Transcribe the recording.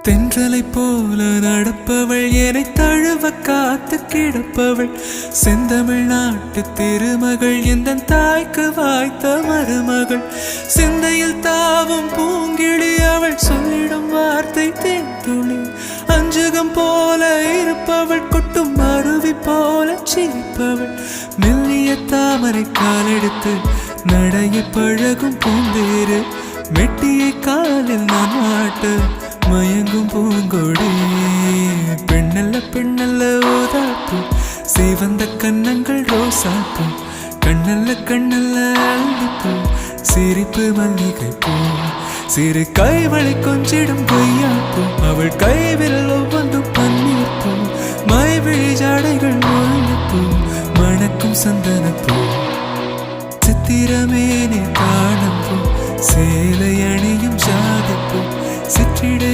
தென்றலை போல நடப்பவள் என்னை தழுவ காத்து கிடப்பவள் செந்தமிழ் நாட்டு திருமகள் எந்த தாய்க்கு வாய்த்த மருமகள் சிந்தையில் தாவும் பூங்கிழி அவள் சொல்லிடும் வார்த்தை தேன்துளி அஞ்சுகம் போல இருப்பவள் கொட்டும் அருவி போல சிரிப்பவள் மெல்லிய தாமரை காலெடுத்து நடைய பழகும் பூந்தேறு மெட்டியை காலில் நான் மாட்டு மயங்கும் பூங்கொடி பெண்ணல்ல பெண்ணல்ல ஓதாப்பு சிவந்த கன்னங்கள் ரோசாப்பு கண்ணல்ல கண்ணல்ல அள்ளிப்பூ சிரிப்பு மல்லிகை பூ சிறு கைவளை கொஞ்சிடும் கொய்யாப்பூ அவள் கைவிரல் ஒவ்வொன்றும் பன்னீர் பூ மைவிழி ஜாடைகள் முல்லைப்பூ மணக்கும் சந்தனப்பூ சித்திரமேனே காணப்பூ சேலை அணியும் ஜாதிப்பூ சிற்றிடை